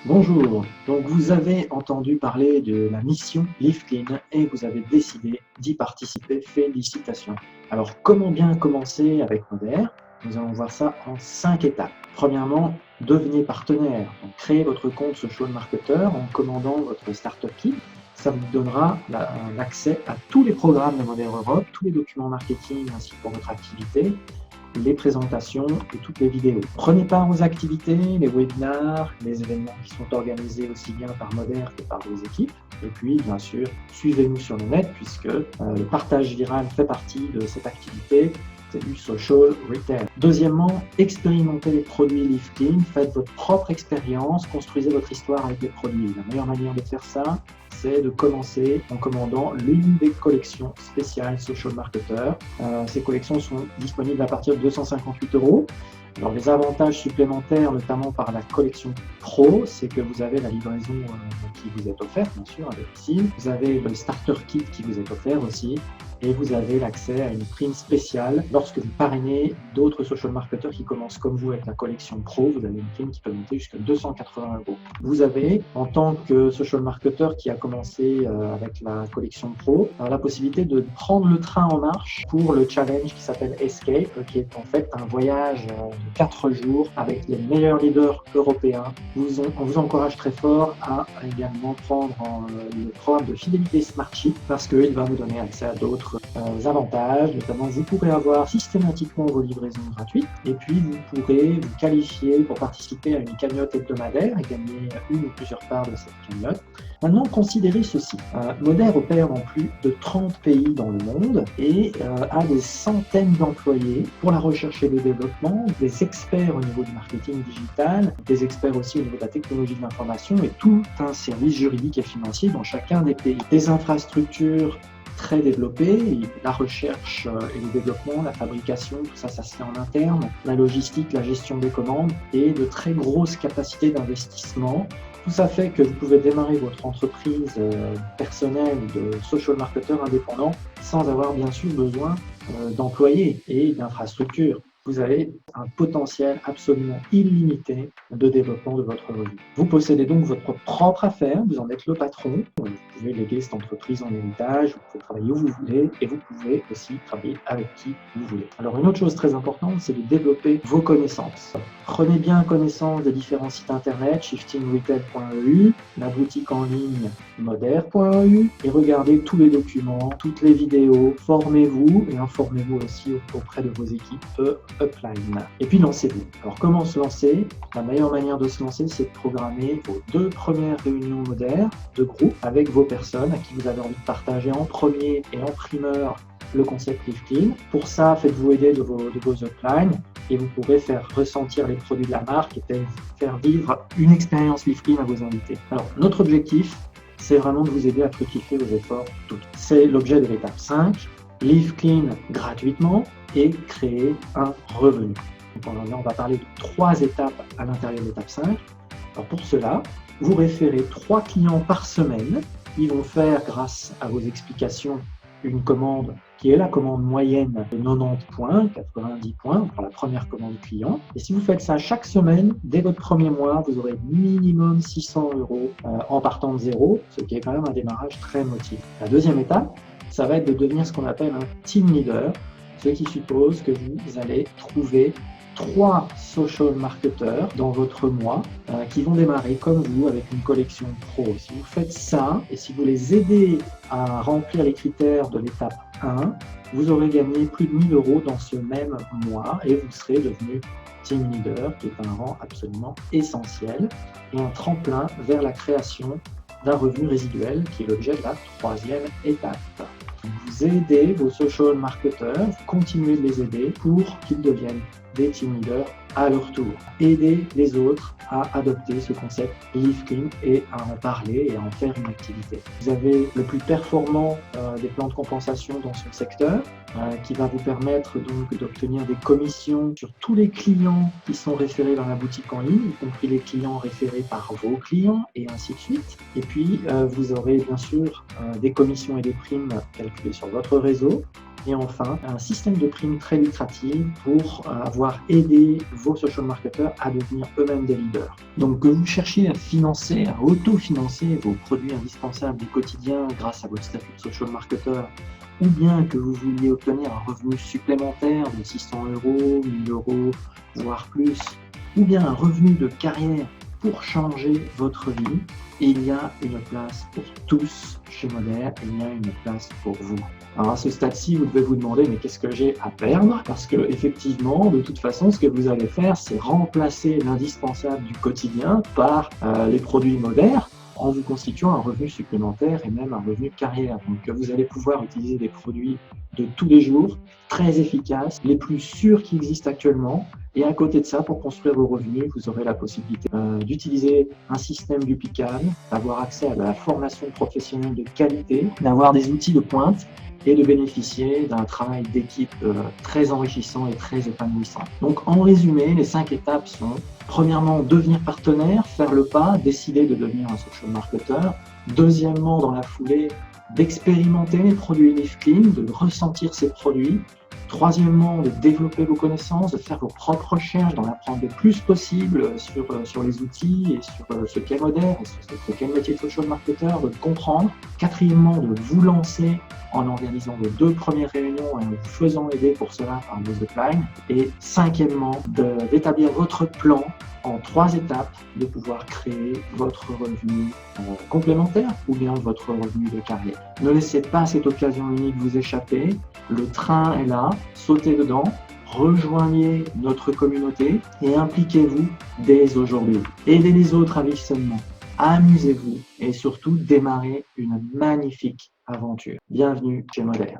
Bonjour, donc vous avez entendu parler de la mission Live Clean et vous avez décidé d'y participer. Félicitations. Alors comment bien commencer avec Moder? Nous allons voir ça en 5 étapes. Premièrement, devenez partenaire. Donc, créez votre compte Social Marketer en commandant votre Startup Kit. Ça vous donnera un accès à tous les programmes de Moder Europe, tous les documents marketing ainsi que pour votre activité, les présentations et toutes les vidéos. Prenez part aux activités, les webinars, les événements qui sont organisés aussi bien par Moder que par vos équipes. Et puis, bien sûr, suivez-nous sur le net puisque le partage viral fait partie de cette activité. C'est du social retail. Deuxièmement, expérimentez les produits Live Clean, faites votre propre expérience, construisez votre histoire avec les produits. La meilleure manière de faire ça, c'est de commencer en commandant l'une des collections spéciales Social Marketer. Ces collections sont disponibles à partir de 258 €. Alors, les avantages supplémentaires, notamment par la collection Pro, c'est que vous avez la livraison qui vous est offerte, bien sûr, à domicile. Vous avez le Starter Kit qui vous est offert aussi. Et vous avez l'accès à une prime spéciale lorsque vous parrainez d'autres social marketeurs qui commencent comme vous avec la collection Pro. Vous avez une prime qui peut monter jusqu'à 280 €. Vous avez, en tant que social marketeur qui a commencé avec la collection Pro, la possibilité de prendre le train en marche pour le challenge qui s'appelle Escape, qui est en fait un voyage de 4 jours avec les meilleurs leaders européens. On vous encourage très fort à également prendre le programme de fidélité Smartship parce qu'il va vous donner accès à d'autres avantages, notamment vous pourrez avoir systématiquement vos livraisons gratuites et puis vous pourrez vous qualifier pour participer à une cagnotte hebdomadaire et gagner une ou plusieurs parts de cette cagnotte. Maintenant, considérez ceci. Moder opère dans plus de 30 pays dans le monde et a des centaines d'employés pour la recherche et le développement, des experts au niveau du marketing digital, des experts aussi au niveau de la technologie de l'information et tout un service juridique et financier dans chacun des pays. Des infrastructures très développé, la recherche et le développement, la fabrication, tout ça, ça se fait en interne, la logistique, la gestion des commandes et de très grosses capacités d'investissement. Tout ça fait que vous pouvez démarrer votre entreprise personnelle de social marketer indépendant sans avoir bien sûr besoin d'employés et d'infrastructures. Vous avez un potentiel absolument illimité de développement de votre revue. Vous possédez donc votre propre affaire, vous en êtes le patron. Vous pouvez léguer cette entreprise en héritage, vous pouvez travailler où vous voulez et vous pouvez aussi travailler avec qui vous voulez. Alors une autre chose très importante, c'est de développer vos connaissances. Prenez bien connaissance des différents sites internet, shiftingretail.eu, la boutique en ligne moder.eu et regardez tous les documents, toutes les vidéos, formez-vous et informez-vous aussi auprès de vos équipes upline. Et puis lancez-vous. Alors comment se lancer? La meilleure manière de se lancer, c'est de programmer vos 2 premières réunions Moder de groupe avec vos personnes à qui vous avez envie de partager en premier et en primeur le concept Live Clean. Pour ça, faites-vous aider de vos uplines et vous pourrez faire ressentir les produits de la marque et faire vivre une expérience Live Clean à vos invités. Alors, notre objectif, c'est vraiment de vous aider à fructifier vos efforts toutes. C'est l'objet de l'étape 5, Live Clean gratuitement et créer un revenu. Donc là, on va parler de 3 étapes à l'intérieur de l'étape 5. Alors pour cela, vous référez 3 clients par semaine. Ils vont faire, grâce à vos explications, une commande qui est la commande moyenne de 90 points, 90 points pour la première commande client. Et si vous faites ça chaque semaine, dès votre premier mois, vous aurez minimum 600 € en partant de zéro, ce qui est quand même un démarrage très motivant. La deuxième étape, ça va être de devenir ce qu'on appelle un team leader, ce qui suppose que vous allez trouver 3 social marketeurs dans votre mois qui vont démarrer comme vous avec une collection pro. Si vous faites ça et si vous les aidez à remplir les critères de l'étape 1, vous aurez gagné plus de 1 000 € dans ce même mois et vous serez devenu team leader, qui est un rang absolument essentiel et un tremplin vers la création d'un revenu résiduel qui est l'objet de la 3e étape. Vous aidez vos social marketeurs, vous continuez de les aider pour qu'ils deviennent des team leaders à leur tour. Aidez les autres à adopter ce concept Live Clean et à en parler et à en faire une activité. Vous avez le plus performant des plans de compensation dans son secteur qui va vous permettre donc d'obtenir des commissions sur tous les clients qui sont référés dans la boutique en ligne, y compris les clients référés par vos clients et ainsi de suite. Et puis vous aurez bien sûr des commissions et des primes calculées sur votre réseau. Et enfin, un système de primes très lucratif pour avoir aidé vos social marketers à devenir eux-mêmes des leaders. Donc que vous cherchiez à financer, à autofinancer vos produits indispensables du quotidien grâce à votre statut de social marketer, ou bien que vous vouliez obtenir un revenu supplémentaire de 600 euros, 1000 euros, voire plus, ou bien un revenu de carrière pour changer votre vie, il y a une place pour tous chez Moder, il y a une place pour vous. Alors à ce stade-ci, vous devez vous demander mais qu'est-ce que j'ai à perdre? Parce que effectivement, de toute façon, ce que vous allez faire, c'est remplacer l'indispensable du quotidien par les produits Moder en vous constituant un revenu supplémentaire et même un revenu de carrière. Donc vous allez pouvoir utiliser des produits de tous les jours, très efficaces, les plus sûrs qui existent actuellement. Et à côté de ça, pour construire vos revenus, vous aurez la possibilité d'utiliser un système duplicable, d'avoir accès à de la formation professionnelle de qualité, d'avoir des outils de pointe et de bénéficier d'un travail d'équipe très enrichissant et très épanouissant. Donc en résumé, les 5 étapes sont: premièrement, devenir partenaire, faire le pas, décider de devenir un social marketer. Deuxièmement, dans la foulée, d'expérimenter les produits LiveClean, de ressentir ces produits. Troisièmement, de développer vos connaissances, de faire vos propres recherches, d'en apprendre le plus possible sur les outils et sur ce qu'est Moder et sur ce qu'est le métier de social marketer, de le comprendre. Quatrièmement, de vous lancer en organisant vos 2 premières réunions et en vous faisant aider pour cela par vos uplines. Et cinquièmement, d'établir votre plan en 3 étapes, de pouvoir créer votre revenu complémentaire ou bien votre revenu de carrière. Ne laissez pas cette occasion unique vous échapper. Le train est là, sautez dedans, rejoignez notre communauté et impliquez-vous dès aujourd'hui. Aidez les autres à vivre sainement, amusez-vous et surtout démarrez une magnifique aventure. Bienvenue chez Moder.